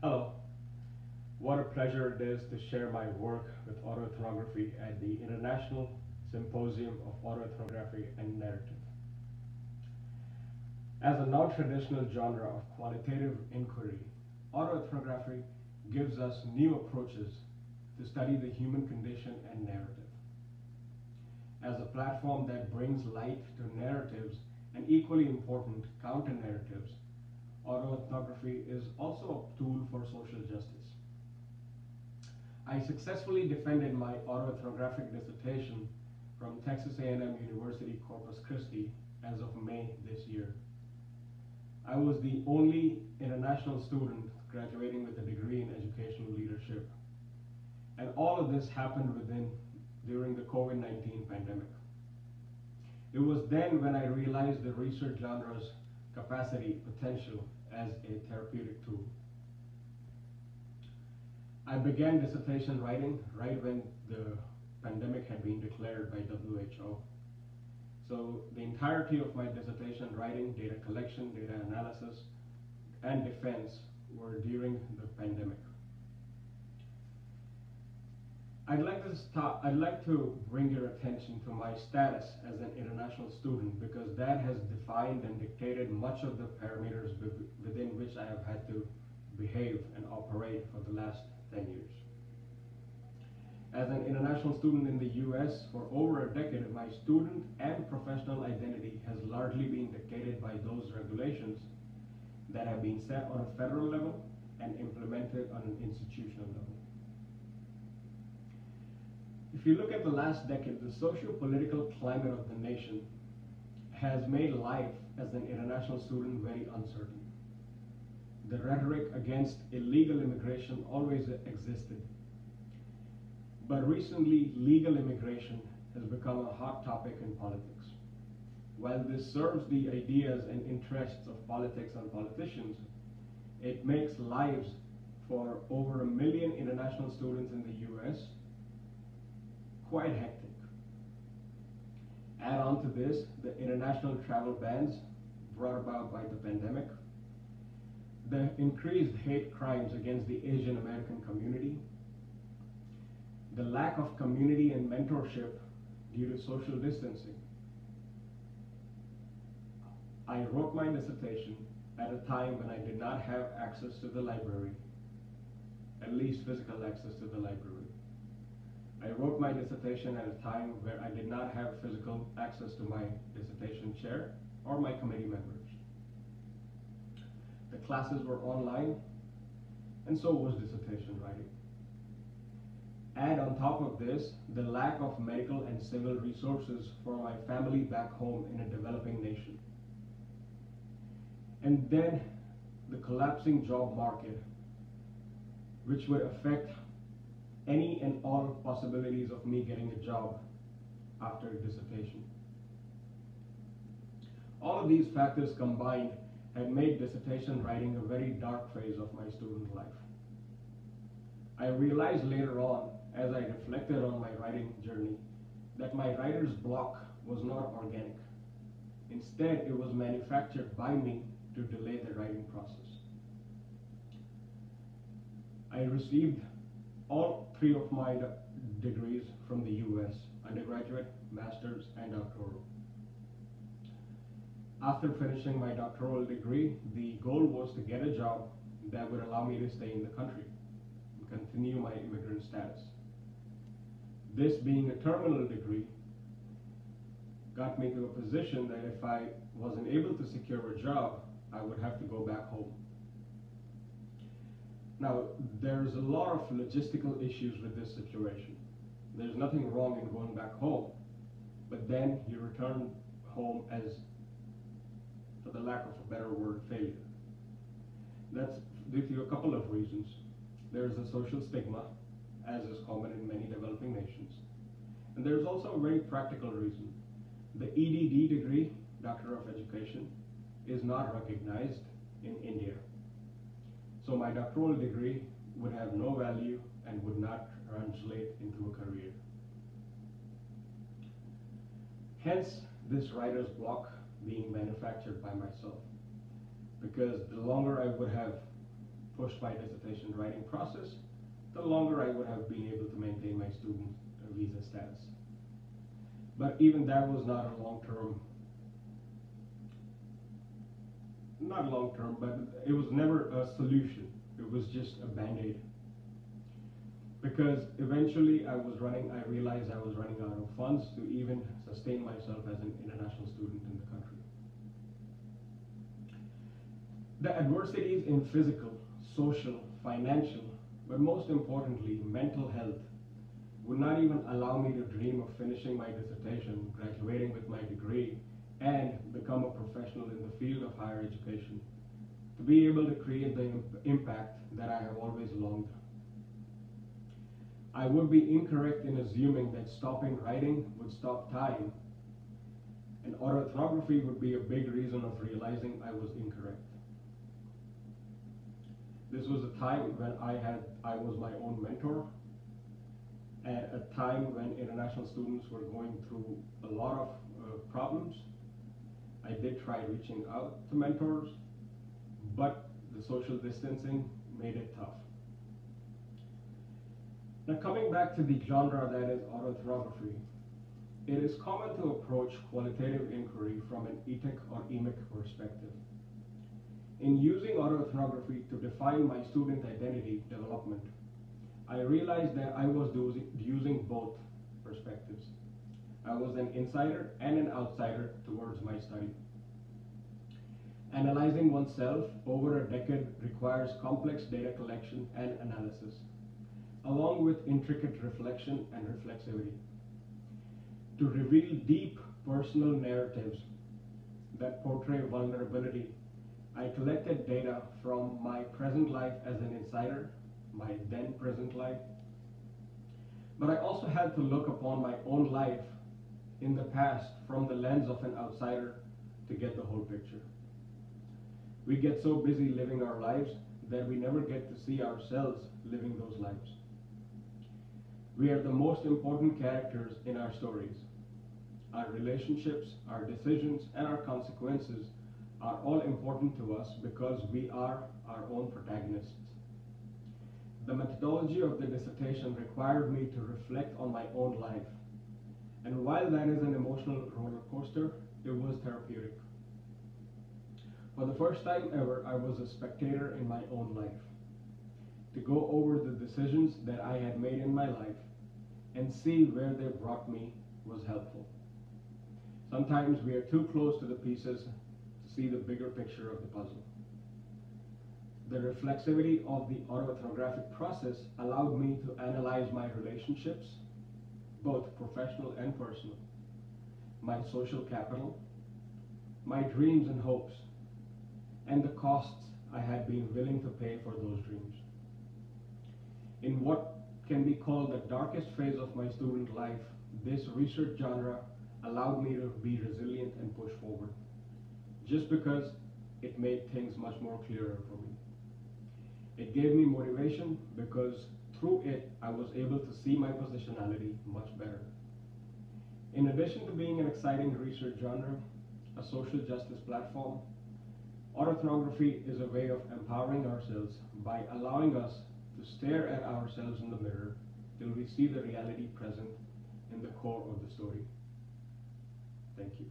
Hello. What a pleasure it is to share my work with autoethnography at the International Symposium of Autoethnography and Narrative. As a non-traditional genre of qualitative inquiry, autoethnography gives us new approaches to study the human condition and narrative. As a platform that brings light to narratives and equally important counter-narratives, autoethnography is also a tool for social justice. I successfully defended my autoethnographic dissertation from Texas A&M University Corpus Christi as of May this year. I was the only international student graduating with a degree in educational leadership. And all of this happened during the COVID-19 pandemic. It was then when I realized the research genre's capacity, potential as a therapeutic tool. I began dissertation writing right when the pandemic had been declared by WHO. So the entirety of my dissertation writing, data collection, data analysis, and defense were during the pandemic. I'd like to bring your attention to my status as an international student because that has defined and dictated much of the parameters within which I have had to behave and operate for the last 10 years. As an international student in the US for over a decade, my student and professional identity has largely been dictated by those regulations that have been set on a federal level and implemented on an institutional level. If you look at the last decade, the socio-political climate of the nation has made life as an international student very uncertain. The rhetoric against illegal immigration always existed. But recently, legal immigration has become a hot topic in politics. While this serves the ideas and interests of politics and politicians, it makes lives for over 1 million international students in the US quite hectic. Add on to this the international travel bans brought about by the pandemic, the increased hate crimes against the Asian American community, the lack of community and mentorship due to social distancing. I wrote my dissertation at a time when I did not have access to the library, at least physical access to the library. I wrote my dissertation at a time where I did not have physical access to my dissertation chair or my committee members. The classes were online, and so was dissertation writing. Add on top of this the lack of medical and civil resources for my family back home in a developing nation. And then the collapsing job market, which would affect any and all possibilities of me getting a job after dissertation. All of these factors combined had made dissertation writing a very dark phase of my student life. I realized later on, as I reflected on my writing journey, that my writer's block was not organic. Instead, it was manufactured by me to delay the writing process. I received all 3 of my degrees from the US, undergraduate, master's, and doctoral. After finishing my doctoral degree, the goal was to get a job that would allow me to stay in the country and continue my immigrant status. This being a terminal degree got me to a position that if I wasn't able to secure a job, I would have to go back home. Now, there's a lot of logistical issues with this situation. There's nothing wrong in going back home, but then you return home as, for the lack of a better word, failure. That's due to a couple of reasons. There's a social stigma, as is common in many developing nations. And there's also a very practical reason. The EDD degree, Doctor of Education, is not recognized in India. So my doctoral degree would have no value and would not translate into a career. Hence, this writer's block being manufactured by myself. Because the longer I would have pushed my dissertation writing process, the longer I would have been able to maintain my student visa status. But even that was not long-term, but it was never a solution. It was just a band-aid. Because eventually I realized I was running out of funds to even sustain myself as an international student in the country. The adversities in physical, social, financial, but most importantly, mental health would not even allow me to dream of finishing my dissertation, graduating with my degree, and become a professional in the field of higher education, to be able to create the impact that I have always longed. I would be incorrect in assuming that stopping writing would stop time, and autoethnography would be a big reason of realizing I was incorrect. This was a time when I was my own mentor, at a time when international students were going through a lot of problems. I did try reaching out to mentors, but the social distancing made it tough. Now, coming back to the genre that is autoethnography, it is common to approach qualitative inquiry from an etic or emic perspective. In using autoethnography to define my student identity development, I realized that I was using both perspectives. I was an insider and an outsider towards my study. Analyzing oneself over a decade requires complex data collection and analysis, along with intricate reflection and reflexivity. To reveal deep personal narratives that portray vulnerability, I collected data from my present life as an insider, my then present life, but I also had to look upon my own life in the past from the lens of an outsider to get the whole picture. We get so busy living our lives that we never get to see ourselves living those lives. We are the most important characters in our stories. Our relationships, our decisions, and our consequences are all important to us because we are our own protagonists. The methodology of the dissertation required me to reflect on my own life, and while that is an emotional roller coaster, it was therapeutic. For the first time ever, I was a spectator in my own life. To go over the decisions that I had made in my life and see where they brought me was helpful. Sometimes we are too close to the pieces to see the bigger picture of the puzzle. The reflexivity of the autoethnographic process allowed me to analyze my relationships, both professional and personal, my social capital, my dreams and hopes, and the costs I had been willing to pay for those dreams. In what can be called the darkest phase of my student life, this research genre allowed me to be resilient and push forward, just because it made things much more clearer for me. It gave me motivation because through it, I was able to see my positionality much better. In addition to being an exciting research genre, a social justice platform, autoethnography is a way of empowering ourselves by allowing us to stare at ourselves in the mirror till we see the reality present in the core of the story. Thank you.